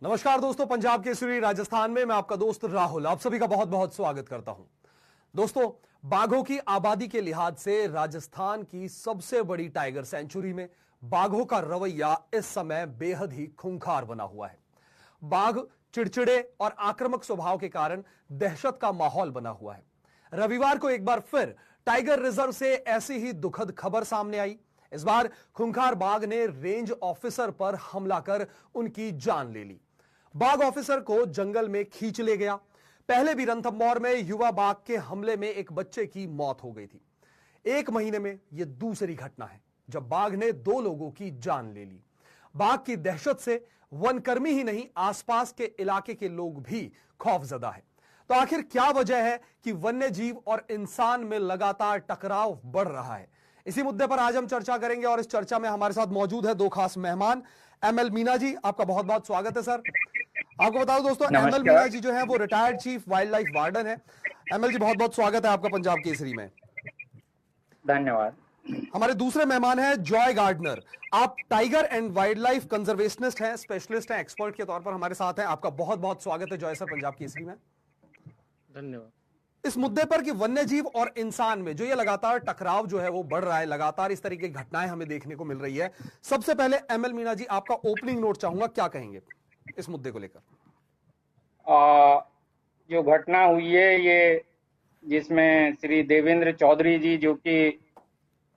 नमस्कार दोस्तों, पंजाब केसरी राजस्थान में मैं आपका दोस्त राहुल आप सभी का बहुत बहुत स्वागत करता हूं। दोस्तों, बाघों की आबादी के लिहाज से राजस्थान की सबसे बड़ी टाइगर सेंचुरी में बाघों का रवैया इस समय बेहद ही खूंखार बना हुआ है। बाघ चिड़चिड़े और आक्रामक स्वभाव के कारण दहशत का माहौल बना हुआ है। रविवार को एक बार फिर टाइगर रिजर्व से ऐसी ही दुखद खबर सामने आई। इस बार खूंखार बाघ ने रेंज ऑफिसर पर हमला कर उनकी जान ले ली। बाघ ऑफिसर को जंगल में खींच ले गया। पहले भी रणथंभौर में युवा बाघ के हमले में एक बच्चे की मौत हो गई थी। एक महीने में यह दूसरी घटना है जब बाघ ने 2 लोगों की जान ले ली। बाघ की दहशत से वनकर्मी ही नहीं, आसपास के इलाके के लोग भी खौफजदा है। तो आखिर क्या वजह है कि वन्य जीव और इंसान में लगातार टकराव बढ़ रहा है? इसी मुद्दे पर आज हम चर्चा करेंगे और इस चर्चा में हमारे साथ मौजूद है 2 खास मेहमान। एमएल मीना जी, आपका बहुत बहुत स्वागत है सर। आपको बता दूं दोस्तों, एमएल मीना जी जो है वो retired chief wild life warden है। एमएल जी, बहुत बहुत स्वागत है आपका पंजाब केसरी में। धन्यवाद। हमारे दूसरे मेहमान हैं जॉय गार्डनर। आप tiger and wild life conservationist हैं, स्पेशलिस्ट हैं, एक्सपर्ट के तौर पर हमारे साथ हैं। आपका बहुत बहुत स्वागत है जॉय सर पंजाब केसरी में। धन्यवाद। इस मुद्दे पर कि वन्य जीव और इंसान में जो ये लगातार टकराव जो है वो बढ़ रहा है, लगातार इस तरीके की घटनाएं हमें देखने को मिल रही है, सबसे पहले एमएल मीना जी आपका ओपनिंग नोट चाहूंगा, क्या कहेंगे इस मुद्दे को लेकर? जो घटना हुई है ये, जिसमें श्री देवेंद्र चौधरी जी जो कि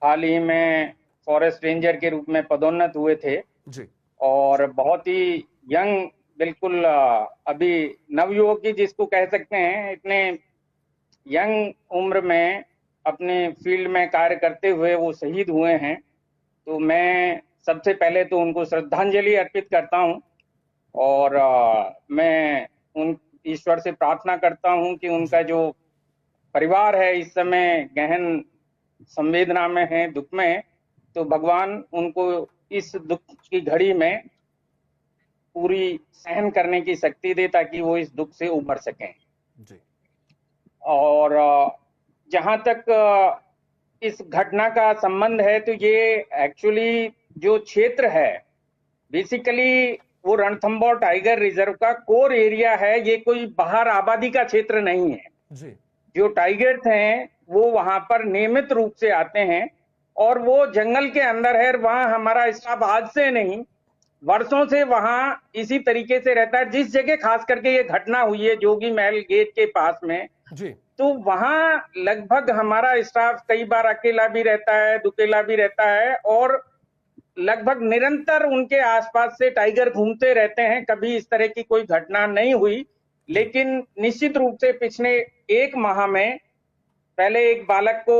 हाल ही में फॉरेस्ट रेंजर के रूप में पदोन्नत हुए थे जी, और बहुत ही यंग, बिल्कुल अभी नवयुवक जिसको कह सकते हैं, इतने यंग उम्र में अपने फील्ड में कार्य करते हुए वो शहीद हुए हैं। तो मैं सबसे पहले तो उनको श्रद्धांजलि अर्पित करता हूं और मैं उन ईश्वर से प्रार्थना करता हूं कि उनका जो परिवार है इस समय गहन संवेदना में है, दुख में है, तो भगवान उनको इस दुख की घड़ी में पूरी सहन करने की शक्ति दे ताकि वो इस दुख से उबर सकें जी। और जहां तक इस घटना का संबंध है तो ये एक्चुअली जो क्षेत्र है बेसिकली वो रणथंभौर टाइगर रिजर्व का कोर एरिया है। ये कोई बाहर आबादी का क्षेत्र नहीं है जी। जो टाइगर्स हैं वो वहां पर नियमित रूप से आते हैं और वो जंगल के अंदर है। वहां हमारा स्टाफ आज से नहीं, वर्षों से वहां इसी तरीके से रहता है। जिस जगह खास करके ये घटना हुई है जोगी महल गेट के पास में जी, तो वहां लगभग हमारा स्टाफ कई बार अकेला भी रहता है, दुकेला भी रहता है और लगभग निरंतर उनके आसपास से टाइगर घूमते रहते हैं। कभी इस तरह की कोई घटना नहीं हुई, लेकिन निश्चित रूप से पिछले 1 माह में पहले एक बालक को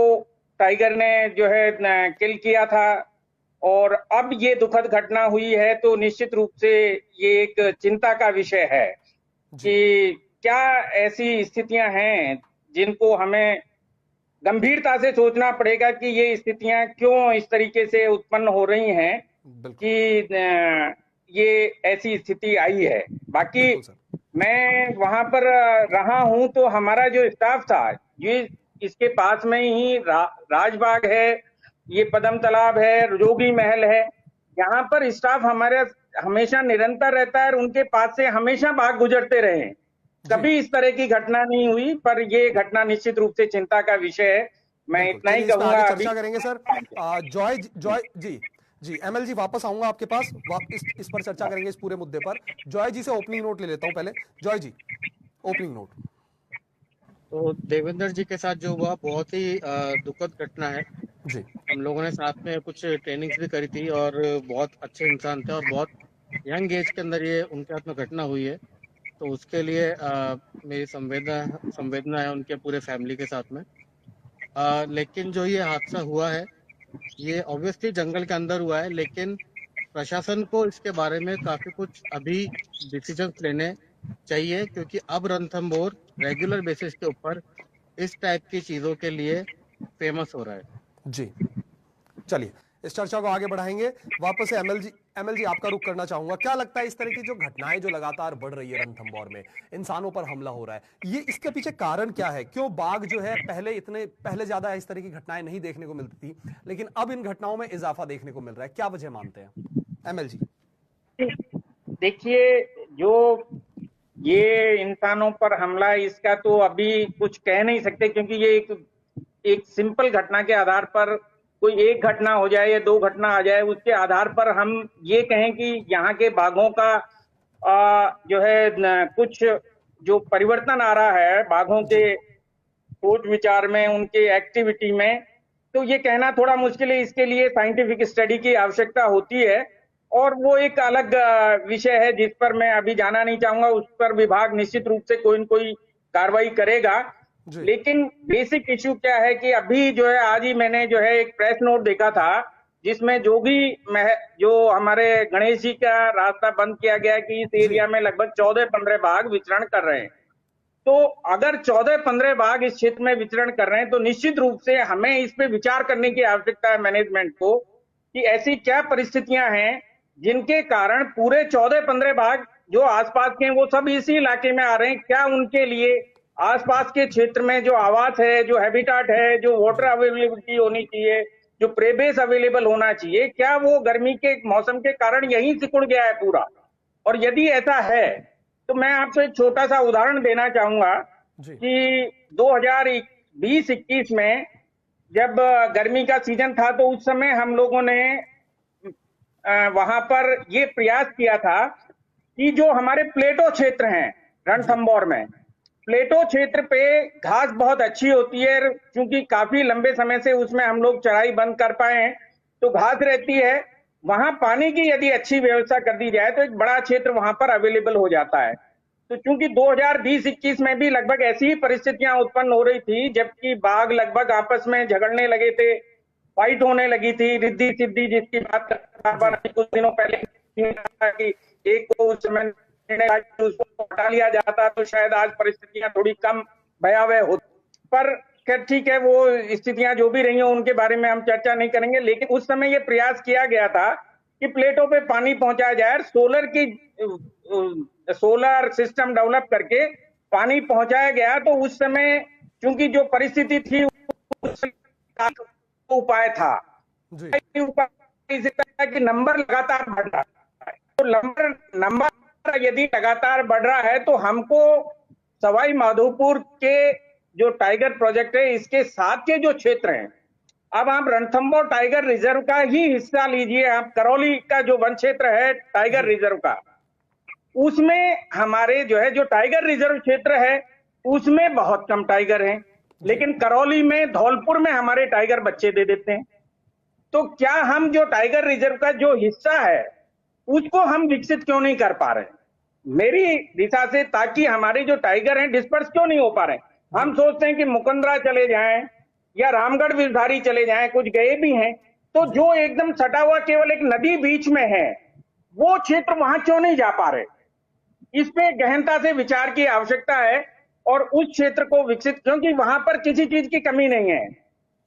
टाइगर ने जो है किल किया था और अब ये दुखद घटना हुई है। तो निश्चित रूप से ये एक चिंता का विषय है कि क्या ऐसी स्थितियां हैं जिनको हमें गंभीरता से सोचना पड़ेगा कि ये स्थितियां क्यों इस तरीके से उत्पन्न हो रही हैं कि ये ऐसी स्थिति आई है। बाकी मैं वहां पर रहा हूं तो हमारा जो स्टाफ था ये इसके पास में ही राजबाग है, ये पदम तालाब है, जोगी महल है, यहाँ पर स्टाफ हमारे हमेशा निरंतर रहता है और उनके पास से हमेशा बाघ गुजरते रहे हैं। कभी इस तरह की घटना नहीं हुई, पर ये घटना निश्चित रूप से चिंता का विषय है। मैं इतना ही कहूंगा। चर्चा करेंगे सर। जॉय जी एमएल जी वापस आऊंगा आपके पास, इस पर चर्चा करेंगे, इस पूरे मुद्दे पर। जॉय जी से ओपनिंग नोट ले लेता हूं पहले। जॉय जी, ओपनिंग नोट। तो देवेंद्र जी के साथ जो हुआ बहुत ही दुखद घटना है जी। हम लोगों ने साथ में कुछ ट्रेनिंग्स भी करी थी और बहुत अच्छे इंसान थे और बहुत यंग एज के अंदर ये उनके साथ में घटना हुई है। तो उसके लिए मेरी संवेदना है उनके पूरे फैमिली के साथ में। लेकिन जो ये हादसा हुआ है ये ऑब्वियसली जंगल के अंदर हुआ है, लेकिन प्रशासन को इसके बारे में काफी कुछ अभी डिसीजंस लेने चाहिए, क्योंकि अब रणथंभौर रेगुलर बेसिस के ऊपर इस टाइप की चीजों के लिए फेमस हो रहा है जी। चलिए इस चर्चा को आगे बढ़ाएंगे। वापस से एमएल जी आपका रुख करना चाहूंगा। क्या लगता है इस तरह की जो घटनाएं जो लगातार बढ़ रही है रणथंभौर में, इंसानों पर हमला हो रहा है, ये इसके पीछे कारण क्या है? क्यों बाघ जो है पहले ज्यादा इस तरह की घटनाएं नहीं देखने को मिलती थी, लेकिन अब इन घटनाओं में इजाफा देखने को मिल रहा है? क्या वजह मानते हैं एमएल जी? देखिए, जो ये इंसानों पर हमला, इसका तो अभी कुछ कह नहीं सकते, क्योंकि ये एक सिंपल घटना के आधार पर, कोई एक घटना हो जाए या दो घटना आ जाए, उसके आधार पर हम ये कहें कि यहाँ के बाघों का जो है कुछ जो परिवर्तन आ रहा है बाघों के सोच विचार में, उनके एक्टिविटी में, तो ये कहना थोड़ा मुश्किल है। इसके लिए साइंटिफिक स्टडी की आवश्यकता होती है, और वो एक अलग विषय है जिस पर मैं अभी जाना नहीं चाहूंगा। उस पर विभाग निश्चित रूप से कोई न कोई कार्रवाई करेगा। लेकिन बेसिक इश्यू क्या है कि अभी जो है, आज ही मैंने जो है एक प्रेस नोट देखा था जिसमें जो हमारे गणेश जी का रास्ता बंद किया गया कि इस एरिया में लगभग 14-15 बाघ विचरण कर रहे हैं। तो अगर 14-15 बाघ इस क्षेत्र में विचरण कर रहे हैं, तो निश्चित रूप से हमें इस पे विचार करने की आवश्यकता है मैनेजमेंट को, कि ऐसी क्या परिस्थितियां हैं जिनके कारण पूरे 14-15 बाघ जो आसपास के हैं वो सब इसी इलाके में आ रहे हैं। क्या उनके लिए आसपास के क्षेत्र में जो आवास है, जो हैबिटाट है, जो वाटर अवेलेबिलिटी होनी चाहिए, जो प्रेबेस अवेलेबल होना चाहिए, क्या वो गर्मी के मौसम के कारण यहीं सिकुड़ गया है पूरा? और यदि ऐसा है तो मैं आपसे एक छोटा सा उदाहरण देना चाहूंगा कि 2020-21 में जब गर्मी का सीजन था, तो उस समय हम लोगों ने वहां पर ये प्रयास किया था कि जो हमारे प्लेटो क्षेत्र हैं रणथंभौर में, प्लेटो क्षेत्र पे घास बहुत अच्छी होती है, क्योंकि काफी लंबे समय से उसमें हम लोग चराई बंद कर पाए हैं, तो घास रहती है। वहां पानी की यदि अच्छी व्यवस्था कर दी जाए तो एक बड़ा क्षेत्र वहां पर अवेलेबल हो जाता है। तो चूंकि 2020-21 में भी लगभग ऐसी ही परिस्थितियां उत्पन्न हो रही थी, जबकि बाघ लगभग आपस में झगड़ने लगे थे, फाइट होने लगी थी, रिद्धि सिद्धि जिसकी बात कुछ दिनों पहले कि एक को उस समय उसको हटा लिया जाता तो शायद आज परिस्थितियां थोड़ी कम भयावह होती। पर खैर ठीक है, वो स्थितियां जो भी रही हो उनके बारे में हम चर्चा नहीं करेंगे। लेकिन उस समय ये प्रयास किया गया था कि प्लेटों पे पानी पहुंचाया जाए, सोलर सिस्टम डेवलप करके पानी पहुंचाया गया। तो उस समय चूंकि जो परिस्थिति थी उस उपाय था कि नंबर लगातार बढ़ रहा है, तो नंबर यदि लगातार बढ़ रहा है तो हमको सवाई माधोपुर के जो टाइगर प्रोजेक्ट है इसके साथ के जो क्षेत्र हैं, अब आप रणथंभौर टाइगर रिजर्व का ही हिस्सा लीजिए, आप करौली का जो वन क्षेत्र है टाइगर रिजर्व का, उसमें हमारे जो है जो टाइगर रिजर्व क्षेत्र है उसमें बहुत कम टाइगर हैं, लेकिन करौली में, धौलपुर में हमारे टाइगर बच्चे दे देते हैं। तो क्या हम जो टाइगर रिजर्व का जो हिस्सा है उसको हम विकसित क्यों नहीं कर पा रहे मेरी दिशा से, ताकि हमारे जो टाइगर हैं डिस्पर्स क्यों नहीं हो पा रहे? हम सोचते हैं कि मुकंदरा चले जाएं या रामगढ़ विषधारी चले जाएं, कुछ गए भी हैं, तो जो एकदम सटा हुआ केवल एक नदी बीच में है वो क्षेत्र वहां क्यों नहीं जा पा रहे? इस पे गहनता से विचार की आवश्यकता है और उस क्षेत्र को विकसित, क्योंकि वहां पर किसी चीज की कमी नहीं है।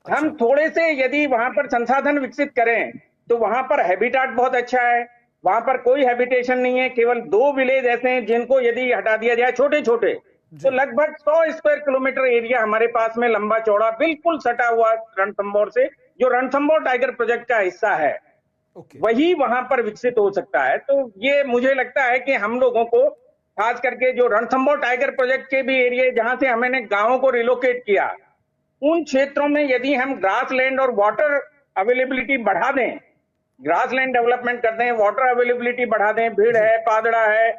हम थोड़े से यदि वहां पर संसाधन विकसित करें तो वहां पर हैबिटाट बहुत अच्छा है, वहां पर कोई हैबिटेशन नहीं है, केवल 2 विलेज ऐसे हैं जिनको यदि हटा दिया जाए छोटे छोटे, तो लगभग 100 स्क्वायर किलोमीटर एरिया हमारे पास में लंबा चौड़ा बिल्कुल सटा हुआ रणथंभौर से, जो रणथंभौर टाइगर प्रोजेक्ट का हिस्सा है, वही वहां पर विकसित हो सकता है। तो ये मुझे लगता है कि हम लोगों को खास करके जो रणथंभौर टाइगर प्रोजेक्ट के भी एरिया जहां से हमने गांवों को रिलोकेट किया, उन क्षेत्रों में यदि हम ग्रास लैंड और वाटर अवेलेबिलिटी बढ़ा दें, ग्रास लैंड डेवलपमेंट कर दें, वाटर अवेलेबिलिटी बढ़ा दें, भीड़ है, पादड़ा है,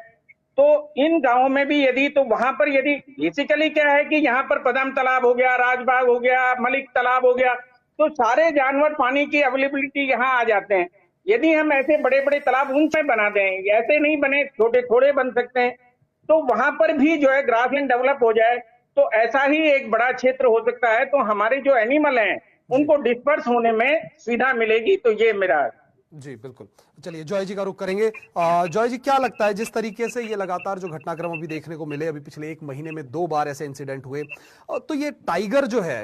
तो इन गांवों में भी यदि, तो वहां पर यदि बेसिकली क्या है कि यहाँ पर पदम तालाब हो गया, राजबाग हो गया, मलिक तालाब हो गया, तो सारे जानवर पानी की अवेलेबिलिटी यहाँ आ जाते हैं। यदि हम ऐसे बड़े बड़े तालाब उनसे बना दें, ऐसे नहीं बने, छोटे थोड़े बन सकते हैं, तो वहां पर भी जो है ग्रासलैंड डेवलप हो जाए तो ऐसा ही एक बड़ा क्षेत्र हो सकता है, तो हमारे जो एनिमल हैं उनको डिस्पर्स होने में सुविधा मिलेगी। तो ये मेरा जी बिल्कुल। चलिए जॉय जी का रुख करेंगे। जॉय जी, क्या लगता है जिस तरीके से ये लगातार जो घटनाक्रम अभी देखने को मिले, अभी पिछले 1 महीने में 2 बार ऐसे इंसिडेंट हुए, तो ये टाइगर जो है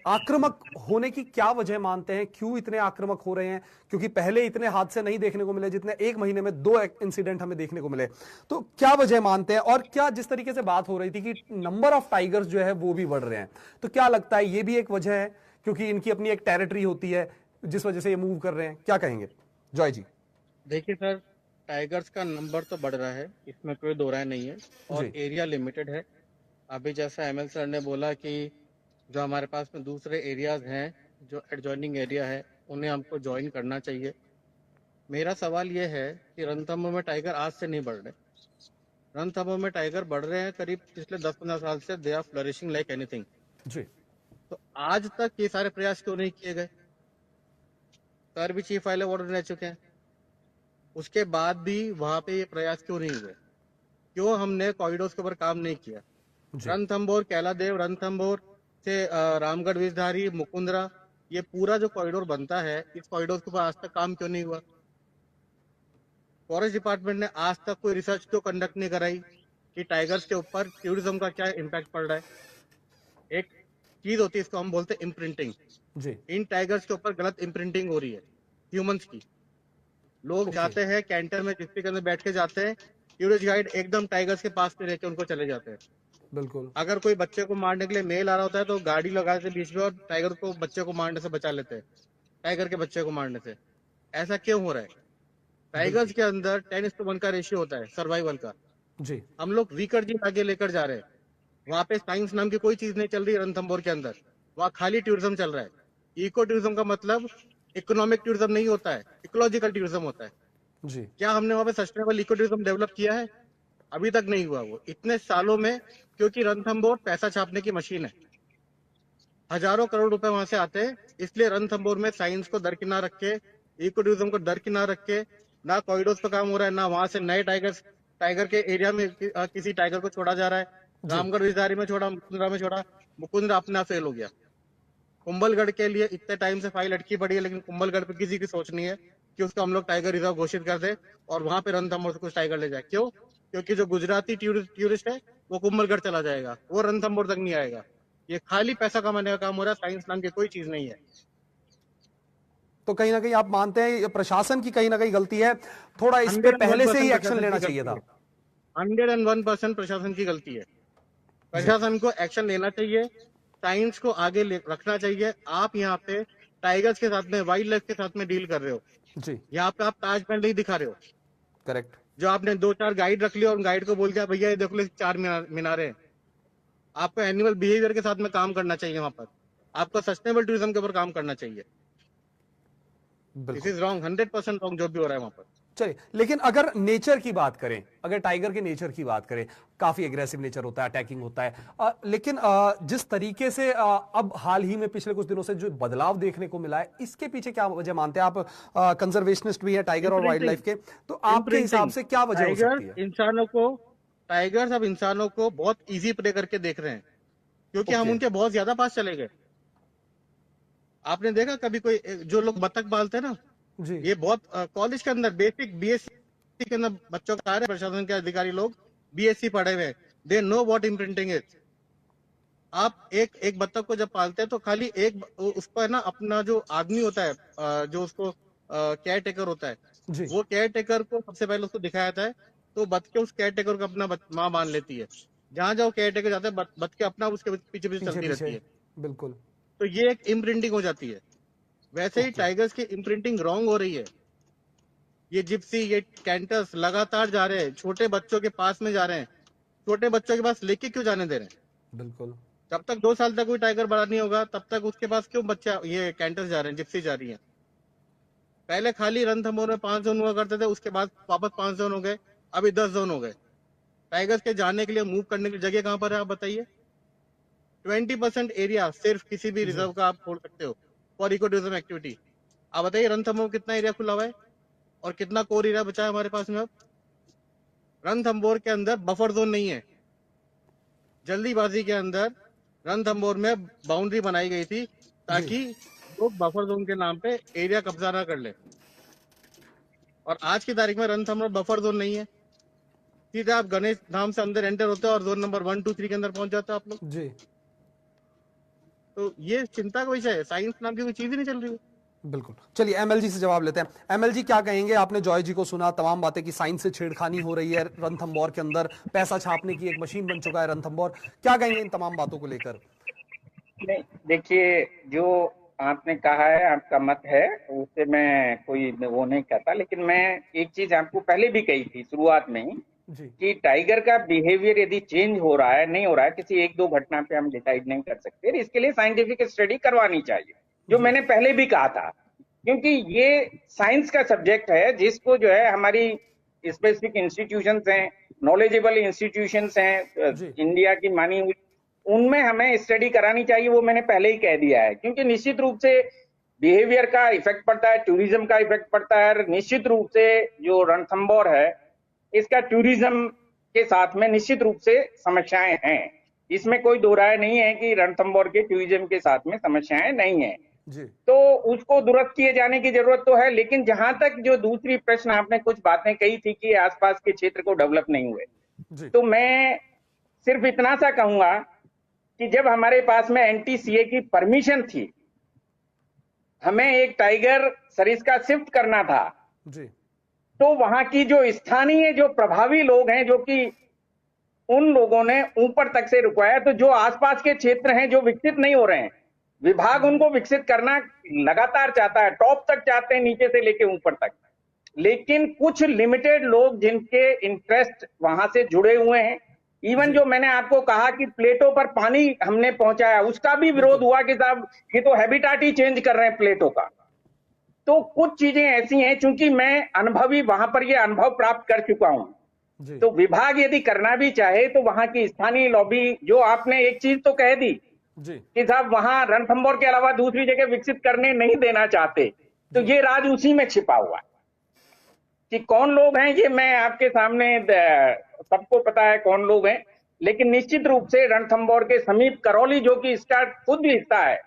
आक्रामक होने की क्या वजह मानते हैं? क्यों इतने आक्रामक हो रहे हैं? क्योंकि पहले इतने हादसे नहीं देखने को मिले जितने 1 महीने में 2 इंसिडेंट हमें देखने को मिले, तो क्या वजह मानते हैं? और क्या जिस तरीके से बात हो रही थी कि नंबर ऑफ टाइगर्स जो है वो भी बढ़ रहे हैं, तो क्या लगता है ये भी एक वजह है क्योंकि इनकी अपनी एक टेरिटरी होती है जिस वजह से ये मूव कर रहे हैं? क्या कहेंगे जॉय जी? देखिए सर, टाइगर्स का नंबर तो बढ़ रहा है, इसमें कोई दो राय नहीं है, और जी एरिया लिमिटेड है। अभी जैसा एमएल सर ने बोला कि जो हमारे पास में दूसरे एरियाज हैं, जो एडजॉइनिंग एरिया है, उन्हें हमको ज्वाइन करना चाहिए। मेरा सवाल ये है कि रणथंभौर में टाइगर आज से नहीं बढ़ रहे। रणथंभौर में टाइगर बढ़ रहे हैं करीब पिछले 10-15 साल से। They are flourishing like anything. जी तो आज तक ये सारे प्रयास क्यों नहीं किए गए? सर भी चीफ वाइल्ड वार्डन रह चुके हैं, उसके बाद भी वहां पे ये प्रयास क्यों नहीं हुए? क्यों हमने कॉरिडोर्स के ऊपर काम नहीं किया? जी रणथंभौर, कैलादेव, रणथंभौर से रामगढ़, विषधारी, मुकुंदरा, ये पूरा जो कॉरिडोर बनता है, इस कॉरिडोर के ऊपर आज तक काम क्यों नहीं हुआ? फॉरेस्ट डिपार्टमेंट ने आज तक कोई रिसर्च क्यों कंडक्ट नहीं कराई कि टाइगर्स के ऊपर टूरिज्म का क्या इम्पैक्ट पड़ रहा है? एक चीज होती है, इसको हम बोलते हैं इम्प्रिंटिंग। जी इन टाइगर्स के ऊपर गलत इम्प्रिंटिंग हो रही है ह्यूमंस की। लोग ओके जाते हैं कैंटर में, जिप्सी के अंदर बैठ के जाते हैं, टूरिस्ट गाइड एकदम टाइगर्स के पास में रहकर उनको चले जाते हैं। बिल्कुल अगर कोई बच्चे को मारने के लिए मेल आ रहा होता है तो गाड़ी लगा देते बीच में और टाइगर को, बच्चे को मारने से बचा लेते हैं, टाइगर के बच्चे को मारने से। ऐसा क्यों हो रहा है? टाइगर्स के अंदर 10:1 का रेशियो होता है सर्वाइवल का। जी हम लोग वीकर जीन आगे लेकर जा रहे हैं। वहां पे साइंस नाम की कोई चीज नहीं चल रही रणथंभौर के अंदर। वहाँ खाली टूरिज्म चल रहा है। इको टूरिज्म का मतलब इकोनॉमिक टूरिज्म नहीं होता है, इकोलॉजिकल टूरिज्म होता है। जी क्या हमने वहां पे सस्टेनेबल इको टूरिज्म डेवलप किया है? अभी तक नहीं हुआ वो इतने सालों में, क्योंकि रणथंभौर पैसा छापने की मशीन है। हजारों करोड़ रुपए वहां से आते हैं, इसलिए रणथंभौर में साइंस को दरकिनार रख के, इको टूरिज्म को दरकिनार रख के, ना कॉरिडोर्स पे काम हो रहा है, ना वहां से नए टाइगर के एरिया में किसी टाइगर को छोड़ा जा रहा है। जी रामगढ़ विषधारी में छोड़ा, मुकुंदरा में छोड़ा, मुकुंदरा अपना फेल हो गया। कुंभलगढ़ के लिए इतने टाइम से फाइल अटकी पड़ी है, लेकिन कुंभलगढ़ पे किसी की सोच नहीं है कि उसको हम लोग टाइगर रिजर्व घोषित कर दे और वहां पे रणथंभौर से कुछ टाइगर ले जाए। क्यों? क्योंकि जो गुजराती टूरिस्ट है वो कुंभलगढ़ चला जाएगा, वो रणथंभौर तक नहीं आएगा। ये खाली पैसा कमाने का काम हो रहा है, साइंस नाम की कोई चीज नहीं है। तो कहीं ना कहीं आप मानते हैं ये प्रशासन की कहीं ना कहीं गलती है, थोड़ा इस पे 101% पहले से ही एक्शन प्रशासन लेना की चाहिए गलती था। है। 101% प्रशासन की गलती है। प्रशासन को एक्शन लेना चाहिए, साइंस को आगे रखना चाहिए। आप यहाँ पे टाइगर्स के साथ में, वाइल्ड लाइफ के साथ में डील कर रहे हो। जी यहाँ पे आप ताजमहल नहीं दिखा रहे हो। करेक्ट जो आपने 2-4 गाइड रख लिया और गाइड को बोल दिया भैया ये देखो 4 मीनारे हैं। आपको एनिमल बिहेवियर के साथ में काम करना चाहिए। वहां पर आपको सस्टेनेबल टूरिज्म के ऊपर काम करना चाहिए। दिस बिल्कुल। इज रॉन्ग, 100% रॉन्ग जो भी हो रहा है वहां पर। चलिए, लेकिन अगर नेचर की बात करें, अगर टाइगर के नेचर की बात करें, काफी एग्रेसिव नेचर होता है, अटैकिंग होता है, लेकिन जिस तरीके से अब हाल ही में पिछले कुछ दिनों से जो बदलाव देखने को मिला है, इसके पीछे क्या वजह मानते हैं आप? कंजर्वेशनिस्ट भी है टाइगर और वाइल्ड लाइफ के, तो आपके हिसाब से क्या वजह हो सकती है? टाइगर्स अब इंसानों को बहुत इजी प्रे करके देख रहे हैं, क्योंकि हम Okay. उनके बहुत ज्यादा पास चले गए। आपने देखा कभी कोई जो लोग बतख पालते हैं ना, जी ये बहुत कॉलेज के अंदर बेसिक बीएससी के अंदर बच्चों का आ रहे हैं, प्रशासन के अधिकारी लोग बीएससी पढ़े हुए, they know what imprinting is. आप एक बत्तख को जब पालते हैं तो खाली एक उस पर ना अपना जो आदमी होता है, जो उसको केयर टेकर होता है, जी वो केयर टेकर को सबसे पहले उसको दिखाया जाता है, तो बतखे उस केयर टेकर को अपना माँ मान लेती है। जहां जहां केयर टेकर जाता है बतखे अपना उसके पीछे पीछे चलती रहती है। बिल्कुल तो ये एक इम्प्रिंटिंग हो जाती है। वैसे ही Okay. टाइगर्स की इम्प्रिंटिंग रॉन्ग हो रही है। ये जिप्सी, ये कैंटस लगातार जा रहे हैं, छोटे बच्चों के पास में जा रहे हैं। छोटे बच्चों के पास लेके क्यों जाने दे रहे हैं? बिल्कुल जब तक 2 साल तक कोई टाइगर बड़ा नहीं होगा तब तक उसके पास क्यों बच्चा ये कैंटस जा रहे हैं, जिप्सी जा रही है? पहले खाली रणथंभौर में 5 जोन हुआ करते थे, उसके बाद वापस 5 जोन हो गए, अभी 10 जोन हो गए। टाइगर्स के जाने के लिए, मूव करने की जगह कहां पर है आप बताइए? 20% एरिया सिर्फ किसी भी रिजर्व का आप छोड़ सकते हो फॉर इको टूरिज्म एक्टिविटी। आप बताइए रणथंभौर कितना एरिया खुला हुआ है और कितना कोर एरिया बचा है हमारे पास में अब? रणथंभौर के अंदर बफर जोन नहीं है। जल्दीबाजी के अंदर रणथंभौर में बाउंड्री बनाई गई थी ताकि लोग बफर जोन के नाम पे एरिया कब्जा ना कर ले, और आज की तारीख में रणथंभौर बफर जोन नहीं है। सीधे आप गणेश धाम से अंदर एंटर होते हो और जोन नंबर 1, 2, 3 के अंदर पहुंच जाते हो आप लोग। जी तो ये चिंता का विषय है, साइंस नाम की कोई चीज ही नहीं चल रही है। बिल्कुल। चलिए एमएलजी से जवाब लेते हैं। एमएलजी क्या कहेंगे? आपने जॉय जी को सुना, तमाम बातें कि साइंस से छेड़खानी हो रही है रणथंभौर के अंदर, पैसा छापने की एक मशीन बन चुका है रणथंभौर, क्या कहेंगे इन तमाम बातों को लेकर? नहीं, देखिए, जो आपने कहा है, आपका मत है, उससे मैं कोई वो नहीं कहता, लेकिन मैं एक चीज आपको पहले भी कही थी शुरुआत में ही जी कि टाइगर का बिहेवियर यदि चेंज हो रहा है, नहीं हो रहा है, किसी एक दो घटना पे हम डिसाइड नहीं कर सकते, इसके लिए साइंटिफिक स्टडी करवानी चाहिए, जो जी मैंने पहले भी कहा था। क्योंकि ये साइंस का सब्जेक्ट है, जिसको जो है हमारी स्पेसिफिक इंस्टीट्यूशंस हैं, नॉलेजेबल इंस्टीट्यूशंस हैं जी इंडिया की मानी हुई, उनमें हमें स्टडी करानी चाहिए, वो मैंने पहले ही कह दिया है। क्योंकि निश्चित रूप से बिहेवियर का इफेक्ट पड़ता है, टूरिज्म का इफेक्ट पड़ता है, निश्चित रूप से जो रणथंबोर है इसका टूरिज्म के साथ में निश्चित रूप से समस्याएं हैं। इसमें कोई दो राय नहीं है कि रणथंबोर के टूरिज्म के साथ में समस्याएं नहीं है, जी तो उसको दुरुस्त किए जाने की जरूरत तो है। लेकिन जहां तक जो दूसरी प्रश्न आपने कुछ बातें कही थी कि आसपास के क्षेत्र को डेवलप नहीं हुए, जी तो मैं सिर्फ इतना सा कहूंगा कि जब हमारे पास में एनटीसीए की परमिशन थी, हमें एक टाइगर सरिस्का शिफ्ट करना था, जी तो वहां की जो स्थानीय जो प्रभावी लोग हैं, जो कि उन लोगों ने ऊपर तक से रुकवाया, तो जो आसपास के क्षेत्र हैं जो विकसित नहीं हो रहे हैं, विभाग उनको विकसित करना लगातार चाहता है, टॉप तक चाहते हैं, नीचे से लेके ऊपर तक। लेकिन कुछ लिमिटेड लोग जिनके इंटरेस्ट वहां से जुड़े हुए हैं, इवन जो मैंने आपको कहा कि प्लेटों पर पानी हमने पहुंचाया, उसका भी विरोध हुआ कि साहब ये तो हैबिटाट ही चेंज कर रहे हैं प्लेटों का। तो कुछ चीजें ऐसी हैं, चूंकि मैं अनुभवी वहां पर ये अनुभव प्राप्त कर चुका हूं, जी तो विभाग यदि करना भी चाहे तो वहां की स्थानीय लॉबी, जो आपने एक चीज तो कह दी जी कि साहब वहां रणथंबोर के अलावा दूसरी जगह विकसित करने नहीं देना चाहते, तो ये राज उसी में छिपा हुआ है कि कौन लोग हैं, ये मैं आपके सामने सबको पता है कौन लोग हैं। लेकिन निश्चित रूप से रणथंबोर के समीप करौली, जो कि इसका खुद भी हिस्सा है,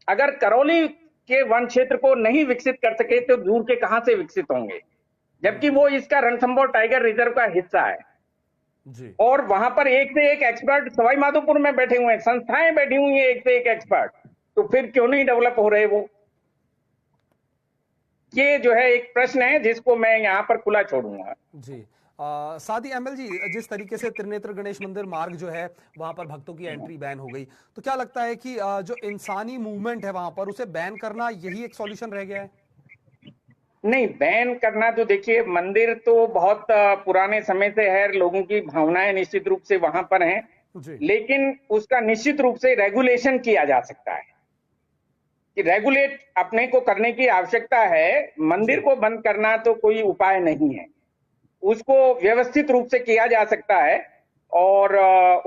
अगर करौली के वन क्षेत्र को नहीं विकसित कर सके तो दूर के कहां से विकसित होंगे, जबकि वो इसका रणथंबोर टाइगर रिजर्व का हिस्सा है। जी और वहां पर एक से एक एक्सपर्ट सवाई माधोपुर में बैठे हुए हैं, संस्थाएं बैठी हुई हैं एक से एक एक्सपर्ट, तो फिर क्यों नहीं डेवलप हो रहे वो? ये जो है एक प्रश्न है जिसको मैं यहां पर खुला छोड़ूंगा। जी साथ ही एमएल जी, जिस तरीके से त्रिनेत्र गणेश मंदिर मार्ग जो है वहां पर भक्तों की एंट्री बैन हो गई, तो क्या लगता है कि जो इंसानी मूवमेंट है वहां पर उसे बैन करना यही एक सॉल्यूशन रह गया है? नहीं, बैन करना तो देखिए, मंदिर तो बहुत पुराने समय से है, लोगों की भावनाएं निश्चित रूप से वहां पर हैं, जी लेकिन उसका निश्चित रूप से रेगुलेशन किया जा सकता है कि रेगुलेट अपने को करने की आवश्यकता है। मंदिर को बंद करना तो कोई उपाय नहीं है, उसको व्यवस्थित रूप से किया जा सकता है, और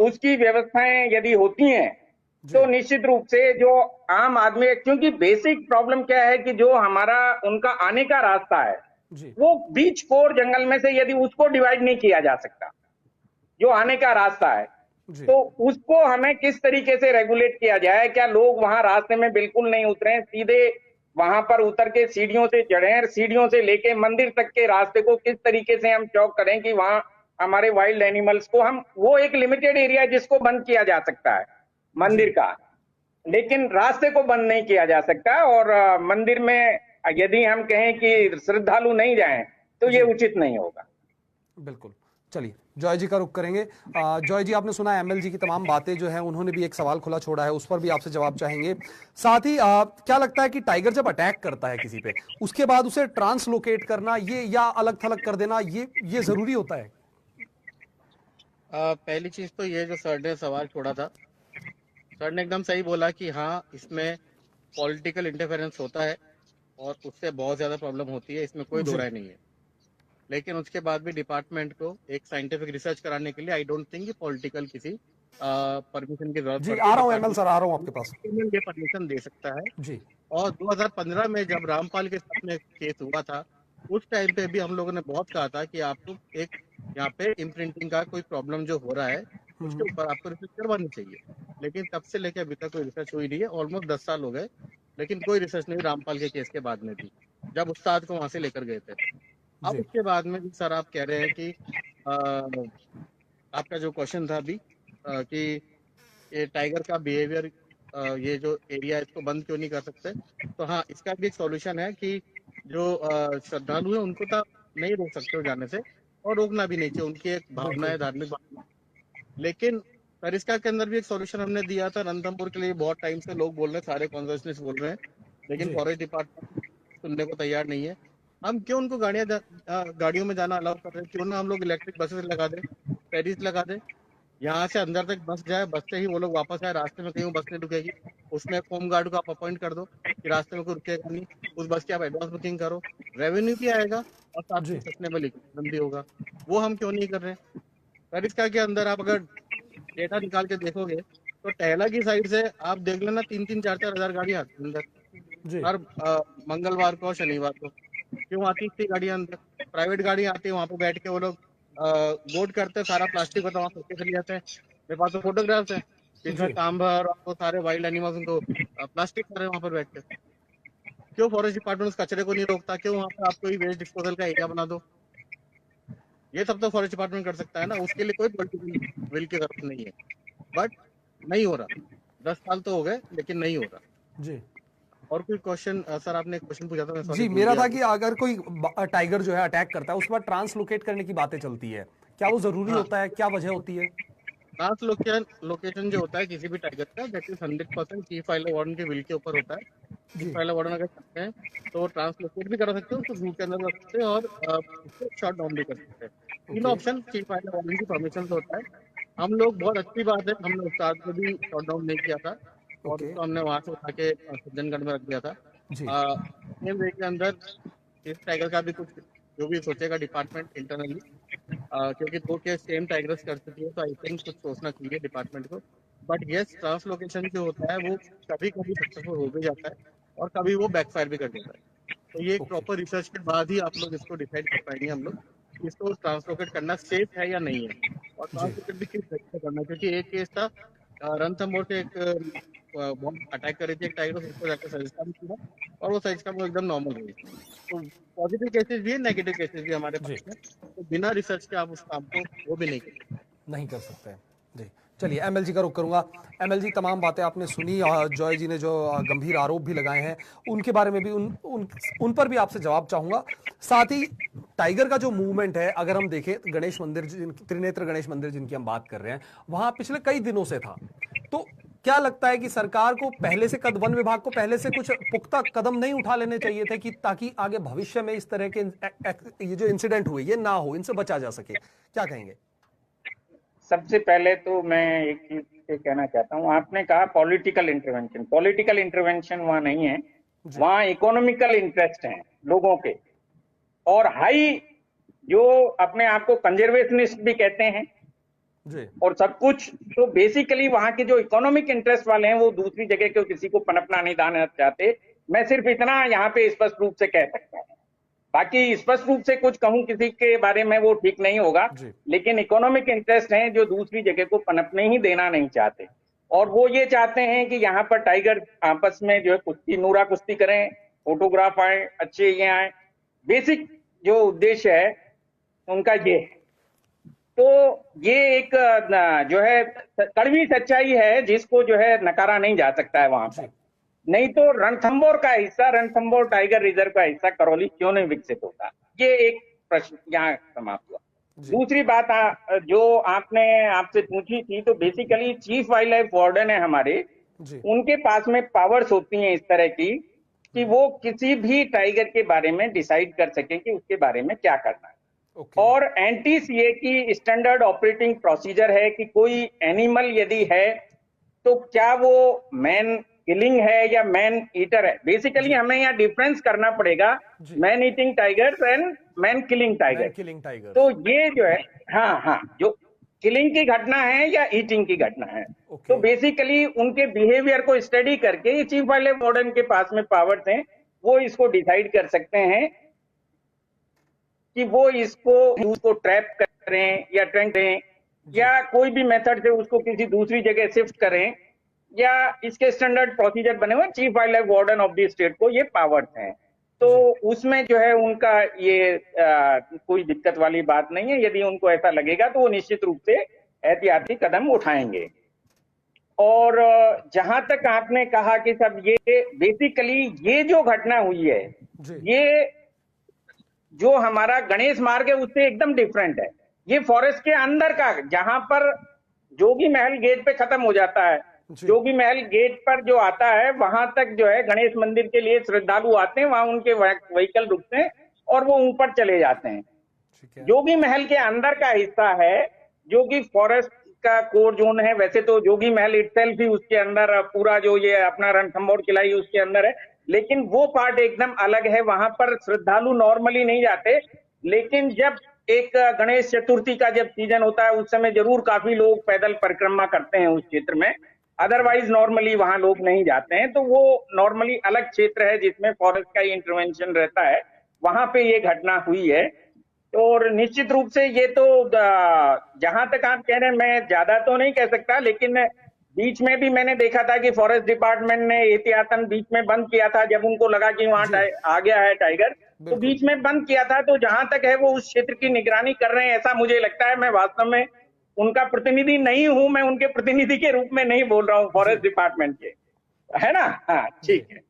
उसकी व्यवस्थाएं यदि होती हैं जी तो निश्चित रूप से जो आम आदमी, क्योंकि बेसिक प्रॉब्लम क्या है कि जो हमारा उनका आने का रास्ता है, जी वो बीच कोर जंगल में से यदि उसको डिवाइड नहीं किया जा सकता, जो आने का रास्ता है, जी तो उसको हमें किस तरीके से रेगुलेट किया जाए? क्या लोग वहां रास्ते में बिल्कुल नहीं उतरे, सीधे वहां पर उतर के सीढ़ियों से चढ़े, सीढ़ियों से लेके मंदिर तक के रास्ते को किस तरीके से हम चौक करें कि वहां हमारे वाइल्ड एनिमल्स को हम, वो एक लिमिटेड एरिया जिसको बंद किया जा सकता है मंदिर जी का, लेकिन रास्ते को बंद नहीं किया जा सकता। और मंदिर में यदि हम कहें कि श्रद्धालु नहीं जाएं तो ये जी उचित नहीं होगा। बिल्कुल। चलिए जॉय जी का रुख करेंगे। जॉय जी, आपने सुना एमएल जी की तमाम बातें जो हैं, उन्होंने भी एक सवाल खुला छोड़ा है, उस पर भी आपसे जवाब चाहेंगे। साथ ही क्या लगता है कि टाइगर जब अटैक करता है किसी पे, उसके बाद उसे ट्रांसलोकेट करना ये या अलग थलग कर देना ये जरूरी होता है? पहली चीज तो ये जो सर ने सवाल छोड़ा था, सर ने एकदम सही बोला कि हाँ, इसमें पॉलिटिकल इंटरफेरेंस होता है और उससे बहुत ज्यादा प्रॉब्लम होती है, इसमें कोई दो जी राय नहीं है। लेकिन उसके बाद भी डिपार्टमेंट को एक साइंटिफिक रिसर्च कराने के लिए आई डोंट थिंक पॉलिटिकल किसी परमिशन की जरूरत जी, पड़ती आ है। रहा हूं एमएल सर, आ रहा हूं आपके पास। डिपार्टमेंट ये परमिशन दे सकता है। जी और 2015 में जब रामपाल के साथ में केस हुआ था, उस टाइम पे भी हम लोगों ने बहुत कहा था कि आपको एक यहाँ पे इम्प्रिंटिंग का कोई प्रॉब्लम जो हो रहा है उसके ऊपर आपको रिसर्च करवानी चाहिए। लेकिन तब से लेकर अभी तक कोई रिसर्च हुई नहीं है, ऑलमोस्ट 10 साल हो गए, लेकिन कोई रिसर्च नहीं रामपाल के केस के बाद में भी, जब उस्ताद को वहां से लेकर गए थे। अब जी उसके बाद में भी सर आप कह रहे हैं कि आपका जो क्वेश्चन था अभी कि ये टाइगर का बिहेवियर, ये जो एरिया है इसको बंद क्यों नहीं कर सकते, तो हाँ, इसका भी एक सॉल्यूशन है कि जो श्रद्धालु है उनको तो नहीं रोक सकते हो जाने से, और रोकना भी नहीं चाहिए, उनकी एक भावना है, बिल्कुल धार्मिक भावना। लेकिन सरिस्का के अंदर भी एक सॉल्यूशन हमने दिया था रणथंभौर के लिए। बहुत टाइम से लोग बोल रहे हैं, सारे कॉन्जर्वेशनिस्ट बोल रहे हैं लेकिन जी। फॉरेस्ट डिपार्टमेंट सुनने को तैयार नहीं है। हम क्यों उनको गाड़ियों में जाना अलाउ कर रहे हैं? क्यों ना हम लोग इलेक्ट्रिक बसेस लगा दें, फेरीज लगा दें, यहाँ से अंदर तक बस जाए, बस से ही वो लोग वापस आए, रास्ते में कहीं वो बस नहीं रुकेगी, उसमें एक होम गार्ड को आप अपॉइंट कर दो कि रास्ते में कोई रुकेगा नहीं, उस बस की आप एडवांस बुकिंग करो, रेवेन्यू भी आएगा और साथ जी। में सस्टेनेबल इकोनॉमी भी होगा। वो हम क्यों नहीं कर रहे हैं? सरिस्का के अंदर आप अगर डेटा निकाल के देखोगे तो टहला की साइड से आप देख लेना 3-3, 4-4 हजार गाड़ियां आती हैं अंदर जी। हर मंगलवार को और शनिवार को। क्यों आती इतनी गाड़ियां अंदर? प्राइवेट गाड़ी आती है, वहां पे बैठ के वो लोग लोड करते हैं, सारा प्लास्टिक होता है वहां फेंक के चले जाते हैं। मेरे पास तो फोटोग्राफ्स हैं जिसमें जी। सांभर और वो सारे वाइल्ड एनिमल्स उनको प्लास्टिक कर रहे हैं वहां पर बैठ के। क्यों फॉरेस्ट डिपार्टमेंट उस कचरे को नहीं रोकता? क्यों वहां पर आप कोई वेस्ट डिस्पोजल का एरिया बना दो? ये सब तो फॉरेस्ट डिपार्टमेंट कर सकता है ना, उसके लिए कोई पॉलिटिकल विल की जरूरत नहीं है। बट नहीं हो रहा, 10 साल तो हो गए लेकिन नहीं हो रहा। जी। और कोई क्वेश्चन सर, आपने क्वेश्चन पूछा था, मैं सॉरी जी, भूल मेरा गया था आपको। कि अगर कोई टाइगर जो है अटैक करता है उसके बाद ट्रांसलोकेट करने की बातें चलती है, क्या वो जरूरी हाँ, होता है, क्या वजह होती है? ट्रांसलोकेशन लोकेशन जो होता है किसी भी टाइगर का, that is 100% chief wild warden के विल के ऊपर होता है। चीफ जी। वाइल्ड वार्डन अगर चाहते हैं तो ट्रांसलोकेट भी करा सकते हैं, उसको जू के अंदर रख सकते हैं और उसको शॉट डाउन भी कर सकते हैं। तीनों okay. Option chief wild warden की परमिशन से होता है। हम लोग, बहुत अच्छी बात है, हमने उस्ताद को भी शॉट डाउन नहीं किया था और ओके। उसको हमने वहां से उठा के सज्जनगढ़ में रख दिया था। जी। सेम वे के अंदर इस टाइगर का भी कुछ जो भी सोचेगा डिपार्टमेंट इंटरनली, क्योंकि 2 केस सेम टाइगर्स कर चुकी है, तो आई थिंक कुछ सोचना चाहिए डिपार्टमेंट को। बट यस, ट्रांसलोकेशन जो होता है वो कभी कभी सक्सेसफुल हो भी जाता है और कभी वो बैकफायर भी कर देता है। तो ये एक ओके। प्रॉपर रिसर्च के बाद ही आप लोग इसको डिसाइड कर पाएंगे हम लोग कि इसको ट्रांसलोकेट करना सेफ है या नहीं है, और जी। ट्रांसलोकेट भी किस तरीके से करना है। क्योंकि एक केस था रणथंभौर से एक बहुत अटैक कर रही थी एक टाइगर, उसको जाकर सरिस्का में किया और वो सरिस्का में एकदम नॉर्मल हुई। तो पॉजिटिव केसेस भी है, नेगेटिव केसेस भी हमारे जी। पास में, तो बिना रिसर्च के आप उस काम को वो भी नहीं कर नहीं कर सकते हैं। जी। चलिए, एमएल जी का रुख करूंगा। एमएल जी, तमाम बातें आपने सुनी, जॉय जी ने जो गंभीर आरोप भी लगाए हैं उनके बारे में भी उन पर भी आपसे जवाब चाहूंगा। साथ ही टाइगर का जो मूवमेंट है, अगर हम देखें गणेश मंदिर, त्रिनेत्र गणेश मंदिर जिनकी हम बात कर रहे हैं, वहां पिछले कई दिनों से था। तो क्या लगता है कि सरकार को पहले से वन विभाग को पहले से कुछ पुख्ता कदम नहीं उठा लेने चाहिए थे कि ताकि आगे भविष्य में इस तरह के ये जो इंसिडेंट हुए ये ना हो, इनसे बचा जा सके? क्या कहेंगे? सबसे पहले तो मैं एक चीज से कहना चाहता हूँ, आपने कहा पॉलिटिकल इंटरवेंशन वहां नहीं है, वहां इकोनॉमिकल इंटरेस्ट हैं लोगों के, और हाई, जो अपने आप को कंजर्वेशनिस्ट भी कहते हैं जी। और सब कुछ, तो बेसिकली वहां के जो इकोनॉमिक इंटरेस्ट वाले हैं वो दूसरी जगह के किसी को पनपना नहीं देना चाहते। मैं सिर्फ इतना यहाँ पे स्पष्ट रूप से कह सकता हूँ, बाकी स्पष्ट रूप से कुछ कहूं किसी के बारे में वो ठीक नहीं होगा, जी। लेकिन इकोनॉमिक इंटरेस्ट हैं जो दूसरी जगह को पनपने ही देना नहीं चाहते, और वो ये चाहते हैं कि यहाँ पर टाइगर आपस में जो है कुश्ती, नूरा कुश्ती करें, फोटोग्राफ आए, अच्छे ये आए। बेसिक जो उद्देश्य है उनका ये है। तो ये एक जो है कड़वी सच्चाई है जिसको जो है नकारा नहीं जा सकता है वहां पर। नहीं तो रणथंभौर का हिस्सा, रणथंभौर टाइगर रिजर्व का हिस्सा करौली क्यों नहीं विकसित होता? ये एक प्रश्न यहाँ समाप्त हुआ। दूसरी बात जो आपने आपसे पूछी थी, तो basically chief wild life warden है हमारे, उनके पास में पावर्स होती हैं इस तरह की कि वो किसी भी टाइगर के बारे में डिसाइड कर सकें कि उसके बारे में क्या करना है। और NTCA की स्टैंडर्ड ऑपरेटिंग प्रोसीजर है कि कोई एनिमल यदि है तो क्या वो मैन किलिंग है या मैन ईटर है। बेसिकली हमें यहाँ डिफरेंस करना पड़ेगा man eating tiger and man killing tiger. तो ये जो है, हाँ, जो किलिंग की घटना है या ईटिंग की घटना है, तो बेसिकली उनके बिहेवियर को स्टडी करके ये चीफ वाइल्ड लाइफ वार्डन के पास में पावर्स हैं, वो इसको डिसाइड कर सकते हैं कि वो उसको ट्रैप करें या ट्रैक करें या कोई भी मेथड से उसको किसी दूसरी जगह शिफ्ट करें, या इसके स्टैंडर्ड प्रोसीजर बने हुए। Chief wild life warden of the state को ये पावर्स हैं, तो उसमें जो है उनका ये कोई दिक्कत वाली बात नहीं है। यदि उनको ऐसा लगेगा तो वो निश्चित रूप से एहतियाती कदम उठाएंगे। और जहां तक आपने कहा कि सब ये बेसिकली ये जो घटना हुई है, ये जो हमारा गणेश मार्ग है उससे एकदम डिफरेंट है। ये फॉरेस्ट के अंदर का, जहां पर जोगी महल गेट पे खत्म हो जाता है, जी। जोगी महल गेट पर जो आता है वहां तक जो है गणेश मंदिर के लिए श्रद्धालु आते हैं, वहां उनके व्हीकल रुकते हैं और वो ऊपर चले जाते हैं। ठीक है। जोगी महल के अंदर का हिस्सा है जो कि फॉरेस्ट का कोर जोन है। वैसे तो जोगी महल इटसेल्फ ही उसके अंदर पूरा जो ये अपना रणथंभौर किला ही उसके अंदर है, लेकिन वो पार्ट एकदम अलग है। वहां पर श्रद्धालु नॉर्मली नहीं जाते, लेकिन जब एक गणेश चतुर्थी का जब सीजन होता है उस समय जरूर काफी लोग पैदल परिक्रमा करते हैं उस क्षेत्र में। अदरवाइज नॉर्मली वहां लोग नहीं जाते हैं, तो वो नॉर्मली अलग क्षेत्र है जिसमें फॉरेस्ट का इंटरवेंशन रहता है। वहां पे ये घटना हुई है। और निश्चित रूप से ये तो जहां तक आप कह रहे हैं, मैं ज्यादा तो नहीं कह सकता, लेकिन बीच में भी मैंने देखा था कि फॉरेस्ट डिपार्टमेंट ने एहतियातन बीच में बंद किया था जब उनको लगा कि वहां आ गया है टाइगर, तो बिल्कुल। बीच में बंद किया था। तो जहां तक है वो उस क्षेत्र की निगरानी कर रहे हैं ऐसा मुझे लगता है। मैं वास्तव में उनका प्रतिनिधि नहीं हूं, मैं उनके प्रतिनिधि के रूप में नहीं बोल रहा हूं फॉरेस्ट जी। डिपार्टमेंट के, है ना। हाँ जी। ठीक है।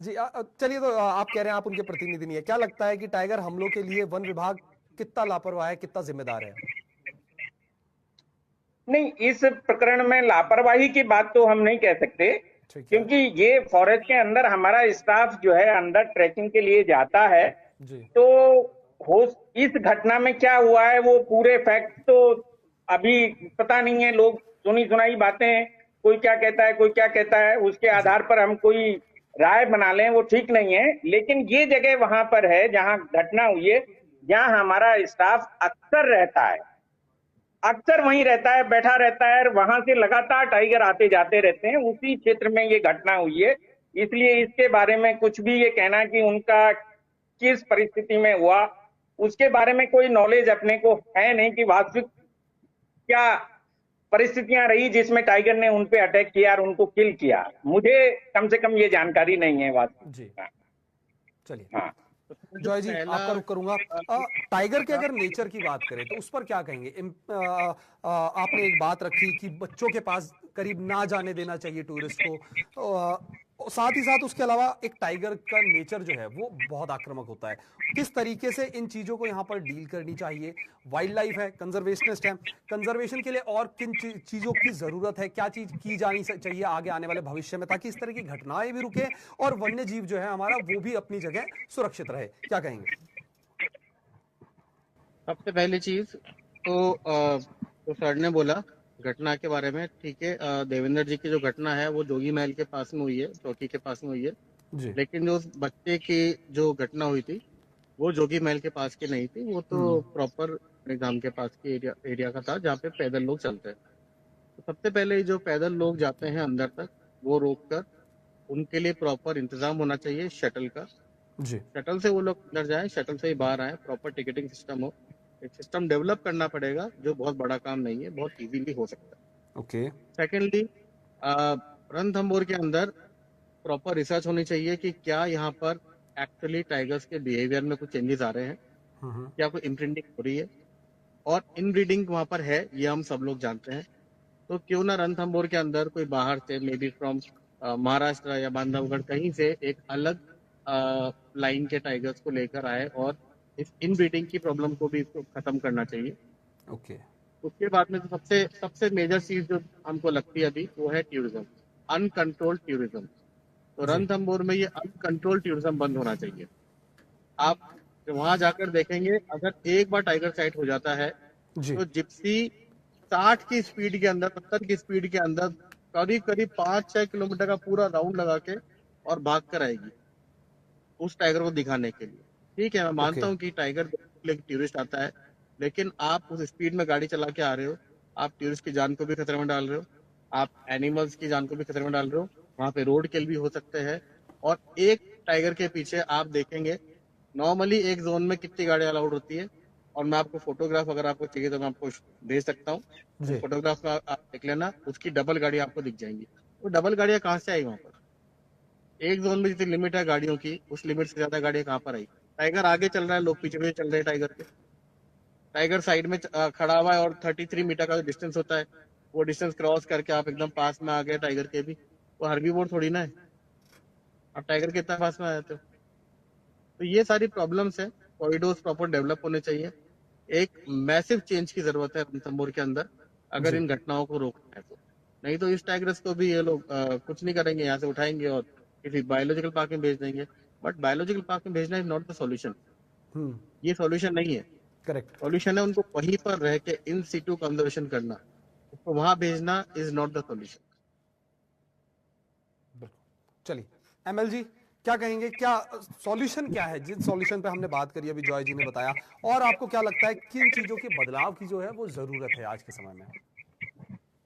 जी, चलिए, तो आप कह रहे हैं आप उनके प्रतिनिधि नहीं है। क्या लगता है कि टाइगर हमलों के लिए वन विभाग कितना लापरवाह है, कितना जिम्मेदार है? नहीं, इस प्रकरण में लापरवाही की बात तो हम नहीं कह सकते, ठीक है। क्योंकि ये फॉरेस्ट के अंदर हमारा स्टाफ जो है अंदर ट्रैकिंग के लिए जाता है। जी। तो हो इस घटना में क्या हुआ है वो पूरे फैक्ट तो अभी पता नहीं है। लोग सुनी सुनाई बातें, कोई क्या कहता है कोई क्या कहता है, उसके आधार पर हम कोई राय बना लें वो ठीक नहीं है। लेकिन ये जगह वहां पर है जहां घटना हुई है, जहां हमारा स्टाफ अक्सर रहता है, अक्सर वहीं रहता है, बैठा रहता है, वहां से लगातार टाइगर आते जाते रहते हैं। उसी क्षेत्र में ये घटना हुई है, इसलिए इसके बारे में कुछ भी ये कहना कि उनका किस परिस्थिति में हुआ उसके बारे में कोई नॉलेज अपने को है नहीं कि वास्तविक क्या परिस्थितियां रही जिसमें टाइगर ने उन पे अटैक किया और उनको किल किया। मुझे कम से कम ये जानकारी नहीं है वास्तविक। जी। चलिए, हाँ जो जॉय जी पहला आपका रुख करूंगा। टाइगर के अगर नेचर की बात करें तो उस पर क्या कहेंगे? आपने एक बात रखी कि बच्चों के पास करीब ना जाने देना चाहिए टूरिस्ट को। साथ ही साथ उसके अलावा एक टाइगर का नेचर जो है वो बहुत आक्रामक होता है। किस तरीके से इन चीजों को यहाँ पर डील करनी चाहिए? वाइल्ड लाइफ है, कंजर्वेशनिस्ट है, कंजर्वेशन के लिए और किन चीजों की जरूरत है, क्या चीज की जानी चाहिए आगे आने वाले भविष्य में, ताकि इस तरह की घटनाएं भी रुके और वन्य जीव जो है हमारा वो भी अपनी जगह सुरक्षित रहे? क्या कहेंगे? सबसे पहली चीज तो जो सर ने बोला घटना के बारे में, ठीक है। देवेंद्र जी की जो घटना है वो जोगी महल के पास में हुई है, चौकी के पास में हुई है। जी। लेकिन जो उस बच्चे की जो घटना हुई थी वो जोगी महल के पास की नहीं थी, वो तो प्रॉपर निजाम के पास की एरिया का था जहाँ पे पैदल लोग चलते हैं। तो सबसे पहले जो पैदल लोग जाते हैं अंदर तक वो रोक कर उनके लिए प्रॉपर इंतजाम होना चाहिए शटल का। जी। शटल से वो लोग अंदर जाए, शटल से ही बाहर आए, प्रॉपर टिकटिंग सिस्टम हो। एक सिस्टम डेवलप करना पड़ेगा जो बहुत बड़ा काम नहीं है, बहुत इजीली हो सकता है। ओके। सेकेंडली, रणथंभौर के अंदर प्रॉपर रिसर्च होनी चाहिए कि क्या यहाँ पर एक्चुअली टाइगर्स के बिहेवियर में कुछ चेंजेस आ रहे हैं, क्या कोई इम्प्रिंटिंग हो रही है। और इनब्रीडिंग वहां पर है ये हम सब लोग जानते हैं। तो क्यों ना रणथंभौर के अंदर कोई बाहर से मे बी फ्रॉम महाराष्ट्र या बांधवगढ़ कहीं से एक अलग लाइन के टाइगर्स को लेकर आए और इस इनब्रीडिंग की प्रॉब्लम को भी इसको खत्म करना चाहिए। ओके। उसके बाद में तो सबसे सबसे मेजर चीज जो हमको लगती है अभी वो है टूरिज्म, अनकंट्रोल्ड टूरिज्म। तो जी। रणथंभौर में ये अनकंट्रोल्ड टूरिज्म बंद होना चाहिए। आप वहां जाकर देखेंगे अगर एक बार टाइगर साइट हो जाता है जी। तो जिप्सी 60 की स्पीड के अंदर, 70 की स्पीड के अंदर करीब करीब 5-6 किलोमीटर का पूरा राउंड लगा के और भाग कर आएगी उस टाइगर को दिखाने के लिए। ठीक है, मैं मानता हूँ कि टाइगर टूरिस्ट आता है, लेकिन आप उस स्पीड में गाड़ी चला के आ रहे हो, आप टूरिस्ट की जान को भी खतरे में डाल रहे हो, आप एनिमल्स की जान को भी खतरे में डाल रहे हो। वहां पे रोड किल भी हो सकते हैं। और एक टाइगर के पीछे आप देखेंगे नॉर्मली एक जोन में कितनी गाड़ी अलाउड होती है। और मैं आपको फोटोग्राफ अगर आपको चाहिए तो मैं आपको भेज सकता हूँ, जी। फोटोग्राफ का आप देख लेना, उसकी डबल गाड़ी आपको दिख जाएंगी। वो डबल गाड़ियां कहाँ से आई वहां पर? एक जोन में जितनी लिमिट है गाड़ियों की, उस लिमिट से ज्यादा गाड़ियां कहाँ पर आई? टाइगर आगे चल रहा है, लोग पीछे पीछे चल रहे हैं टाइगर के। टाइगर साइड में खड़ा हुआ है और 33 मीटर का जो डिस्टेंस होता है वो डिस्टेंस क्रॉस करके आप एकदम पास में आ गए टाइगर के भी। वो हर्बीवोर थोड़ी ना है, आप टाइगर के इतना पास में आ जाते हो। तो ये सारी प्रॉब्लम्स है, कॉरिडोर्स प्रॉपर डेवलप होने चाहिए। एक मैसिव चेंज की जरूरत है रणथंभौर के अंदर अगर जी। इन घटनाओं को रोकना है तो। नहीं तो इस टाइगर्स को भी ये लोग कुछ नहीं करेंगे, यहाँ से उठाएंगे और किसी बायोलॉजिकल पार्क में भेज देंगे। बट बायोलॉजिकल पार्क में भेजना इज नॉट द सॉल्यूशन। हम्म। ये सॉल्यूशन नहीं है। करेक्ट। सॉल्यूशन है उनको वहीं पर रह के इन सीटू कंजर्वेशन करना, उसको वहां भेजना इज नॉट द सॉल्यूशन। चलिए एमएल जी क्या कहेंगे, क्या सॉल्यूशन क्या है जिस सॉल्यूशन पे हमने बात करी अभी जॉय जी ने बताया, और आपको क्या लगता है किन चीजों के बदलाव की जो है वो जरूरत है आज के समय में?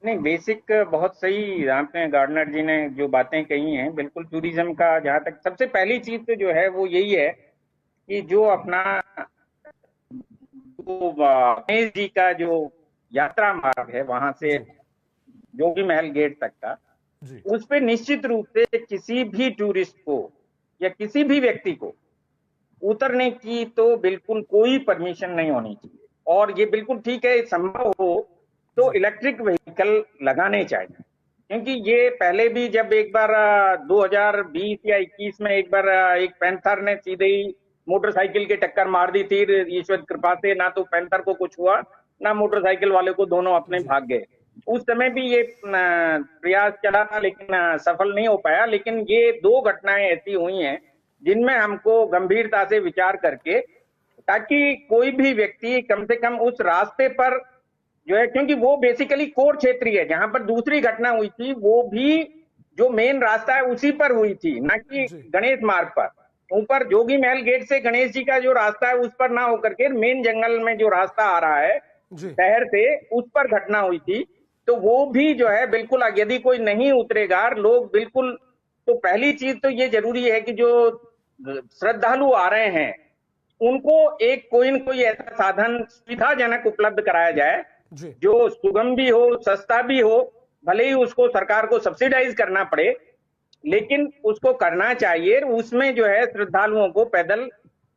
नहीं, बेसिक बहुत सही आपने गार्डनर जी ने जो बातें कही हैं, बिल्कुल टूरिज्म का जहाँ तक सबसे पहली चीज तो जो है वो यही है कि जो अपना गणेश जी का जो यात्रा मार्ग है वहां से जोगी महल गेट तक का, उस पे निश्चित रूप से किसी भी टूरिस्ट को या किसी भी व्यक्ति को उतरने की तो बिल्कुल कोई परमिशन नहीं होनी चाहिए। और ये बिल्कुल ठीक है, संभव हो तो इलेक्ट्रिक व्हीकल लगाने चाहिए, क्योंकि ये पहले भी जब एक बार 2020 या 21 में एक बार एक पैंथर ने सीधे ही मोटरसाइकिल की टक्कर मार दी थी। ईश्वर कृपा से ना तो पैंथर को कुछ हुआ ना मोटरसाइकिल वाले को, दोनों अपने भाग गए। उस समय भी ये प्रयास चला था लेकिन सफल नहीं हो पाया। लेकिन ये दो घटनाएं ऐसी हुई हैं जिनमें हमको गंभीरता से विचार करके, ताकि कोई भी व्यक्ति कम से कम उस रास्ते पर जो है, क्योंकि वो बेसिकली कोर क्षेत्र है, जहां पर दूसरी घटना हुई थी वो भी जो मेन रास्ता है उसी पर हुई थी, ना कि गणेश मार्ग पर। ऊपर जोगी महल गेट से गणेश जी का जो रास्ता है उस पर ना होकर के मेन जंगल में जो रास्ता आ रहा है शहर से, उस पर घटना हुई थी। तो वो भी जो है बिल्कुल, यदि कोई नहीं उतरेगा लोग बिल्कुल, तो पहली चीज तो ये जरूरी है कि जो श्रद्धालु आ रहे हैं उनको एक कोई न कोई ऐसा साधन सुविधाजनक उपलब्ध कराया जाए जो सुगम भी हो, सस्ता भी हो, भले ही उसको सरकार को सब्सिडाइज करना पड़े, लेकिन उसको करना चाहिए। उसमें जो है श्रद्धालुओं को पैदल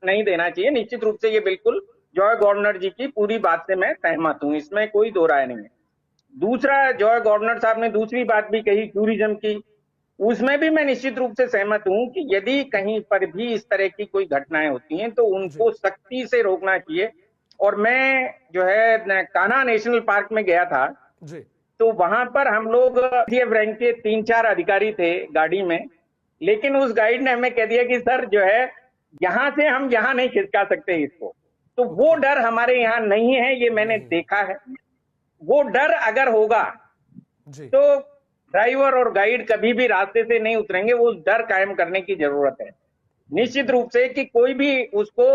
नहीं देना चाहिए। निश्चित रूप से ये बिल्कुल जॉय गवर्नर जी की पूरी बात से मैं सहमत हूं, इसमें कोई दो राय नहीं है। दूसरा, जॉय गवर्नर साहब ने दूसरी बात भी कही टूरिज्म की, उसमें भी मैं निश्चित रूप से सहमत हूं कि यदि कहीं पर भी इस तरह की कोई घटनाएं होती हैं तो उनको सख्ती से रोकना चाहिए। और मैं जो है कान्हा नेशनल पार्क में गया था जी, तो वहां पर हम लोग रैंक के 3-4 अधिकारी थे गाड़ी में, लेकिन उस गाइड ने हमें कह दिया कि सर जो है यहां से हम यहां नहीं खिसका सकते इसको। तो वो डर हमारे यहाँ नहीं है, ये मैंने देखा है। वो डर अगर होगा तो ड्राइवर और गाइड कभी भी रास्ते से नहीं उतरेंगे। वो डर कायम करने की जरूरत है निश्चित रूप से कि कोई भी उसको,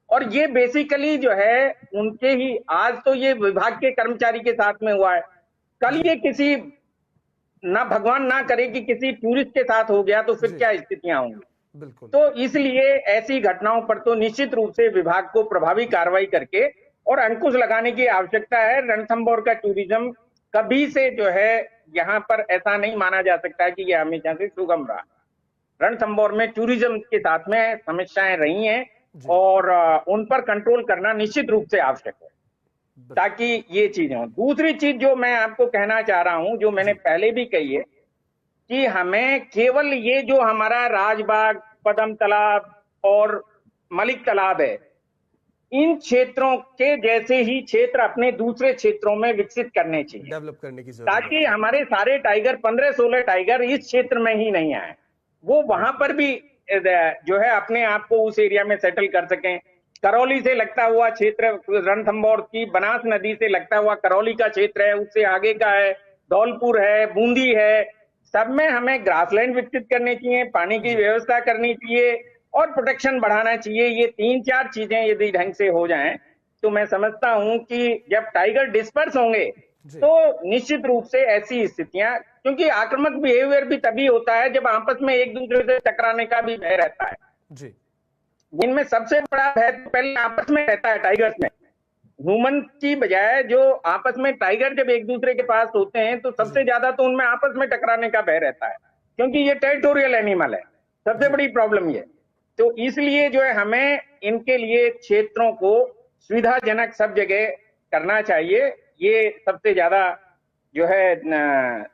और ये बेसिकली जो है उनके ही, आज तो ये विभाग के कर्मचारी के साथ में हुआ है, कल ये किसी ना भगवान ना करे कि किसी टूरिस्ट के साथ हो गया तो फिर क्या स्थितियां होंगी। तो इसलिए ऐसी घटनाओं पर तो निश्चित रूप से विभाग को प्रभावी कार्रवाई करके और अंकुश लगाने की आवश्यकता है। रणथंभौर का टूरिज्म कभी से जो है यहाँ पर ऐसा नहीं माना जा सकता है कि यह हमेशा से सुगम रहा। रणथंभौर में टूरिज्म के साथ में समस्याएं रही हैं और उन पर कंट्रोल करना निश्चित रूप से आवश्यक है ताकि ये चीजें हो। दूसरी चीज जो मैं आपको कहना चाह रहा हूं, जो मैंने पहले भी कही है, कि हमें केवल ये जो हमारा राजबाग, पदम तालाब और मलिक तालाब है, इन क्षेत्रों के जैसे ही क्षेत्र अपने दूसरे क्षेत्रों में विकसित करने चाहिए, डेवलप करने की जरूरत है, ताकि हमारे सारे टाइगर 15-16 टाइगर इस क्षेत्र में ही नहीं आए, वो वहां पर भी जो है अपने आप को उस एरिया में सेटल कर सकें। करौली से लगता हुआ क्षेत्र, रणथंभौर की बनास नदी से लगता हुआ करौली का क्षेत्र है, उससे आगे का है धौलपुर है, बूंदी है, सब में हमें ग्रासलैंड विकसित करनी चाहिए, पानी की व्यवस्था करनी चाहिए और प्रोटेक्शन बढ़ाना चाहिए। ये 3-4 चीजें यदि ढंग से हो जाएं तो मैं समझता हूं कि जब टाइगर डिस्पर्स होंगे तो निश्चित रूप से ऐसी स्थितियां, क्योंकि आक्रामक बिहेवियर भी तभी होता है जब आपस में एक दूसरे से टकराने का भी भय रहता है जी। इनमें सबसे बड़ा भय तो पहले आपस में रहता है टाइगर्स में, ह्यूमन की बजाय जो आपस में टाइगर जब एक दूसरे के पास होते हैं तो सबसे ज्यादा तो उनमें आपस में टकराने का भय रहता है, क्योंकि ये टेरिटोरियल एनिमल है। सबसे बड़ी प्रॉब्लम ये, तो इसलिए जो है हमें इनके लिए क्षेत्रों को सुविधाजनक सब जगह करना चाहिए। ये सबसे ज्यादा जो है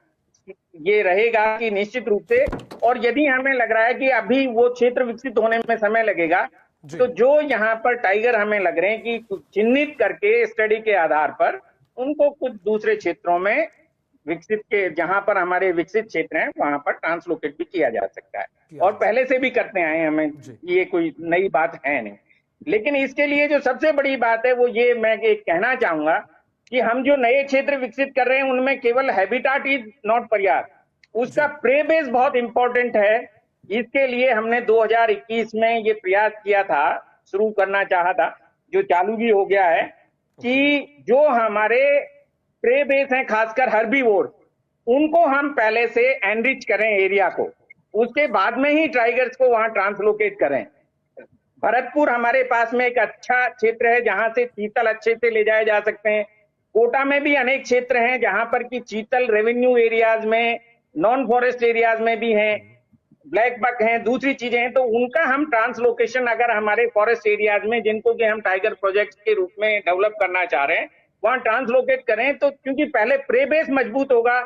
ये रहेगा कि निश्चित रूप से, और यदि हमें लग रहा है कि अभी वो क्षेत्र विकसित होने में समय लगेगा तो जो यहाँ पर टाइगर हमें लग रहे हैं कि चिन्हित करके स्टडी के आधार पर उनको कुछ दूसरे क्षेत्रों में विकसित के जहां पर हमारे विकसित क्षेत्र हैं वहां पर ट्रांसलोकेट भी किया जा सकता है, किया और जा पहले से भी करते आए हैं, हमें जी। ये कोई नई बात है नहीं। लेकिन इसके लिए जो सबसे बड़ी बात है वो ये मैं कहना चाहूंगा कि हम जो नए क्षेत्र विकसित कर रहे हैं उनमें केवल हैबिटाट इज नॉट पर्याप्त, उसका प्रे बेस बहुत इंपॉर्टेंट है। इसके लिए हमने 2021 में ये प्रयास किया था, शुरू करना चाहा था, जो चालू भी हो गया है, कि जो हमारे प्रे बेस हैं खासकर हर्बीवोर, उनको हम पहले से एनरिच करें एरिया को, उसके बाद में ही टाइगर्स को वहां ट्रांसलोकेट करें। भरतपुर हमारे पास में एक अच्छा क्षेत्र है जहां से चीतल अच्छे से ले जाए जा सकते हैं। कोटा में भी अनेक क्षेत्र हैं जहां पर कि चीतल रेवेन्यू एरियाज में, नॉन फॉरेस्ट एरियाज में भी हैं, ब्लैक बक हैं, दूसरी चीजें हैं, तो उनका हम ट्रांसलोकेशन अगर हमारे फॉरेस्ट एरियाज में, जिनको कि हम टाइगर प्रोजेक्ट के रूप में डेवलप करना चाह रहे हैं, वहां ट्रांसलोकेट करें, तो क्योंकि पहले प्रे बेस मजबूत होगा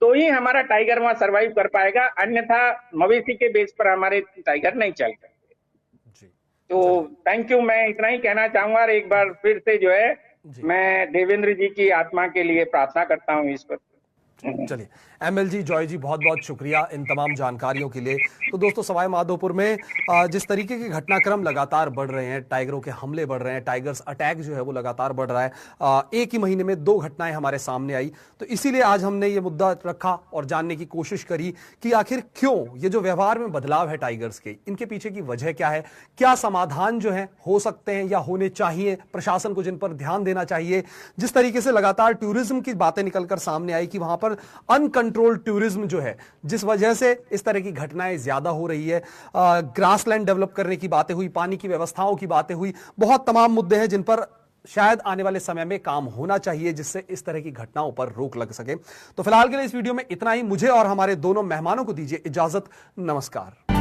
तो ही हमारा टाइगर वहां सर्वाइव कर पाएगा, अन्यथा मवेशी के बेस पर हमारे टाइगर नहीं चल सकते। तो थैंक यू, मैं इतना ही कहना चाहूंगा, और एक बार फिर से जो है मैं देवेंद्र जी की आत्मा के लिए प्रार्थना करता हूं ईश्वर। चलिए, एमएल जी, जॉय जी, बहुत बहुत शुक्रिया इन तमाम जानकारियों के लिए। तो दोस्तों, सवाई माधोपुर में जिस तरीके के घटनाक्रम लगातार बढ़ रहे हैं, टाइगरों के हमले बढ़ रहे हैं, टाइगर्स अटैक जो है वो लगातार बढ़ रहा है। एक ही महीने में 2 घटनाएं हमारे सामने आई, तो इसीलिए आज हमने ये मुद्दा रखा और जानने की कोशिश करी कि आखिर क्यों ये जो व्यवहार में बदलाव है टाइगर्स के, इनके पीछे की वजह क्या है, क्या समाधान जो है हो सकते हैं या होने चाहिए, प्रशासन को जिन पर ध्यान देना चाहिए। जिस तरीके से लगातार टूरिज्म की बातें निकलकर सामने आई कि वहां पर अनकंट्रोल्ड टूरिज्म जो है, जिस वजह से इस तरह की घटनाएं ज्यादा हो रही है। ग्रासलैंड डेवलप करने की बातें हुई, पानी की व्यवस्थाओं की बातें हुई, बहुत तमाम मुद्दे हैं जिन पर शायद आने वाले समय में काम होना चाहिए, जिससे इस तरह की घटनाओं पर रोक लग सके। तो फिलहाल के लिए इस वीडियो में इतना ही। मुझे और हमारे दोनों मेहमानों को दीजिए इजाजत। नमस्कार।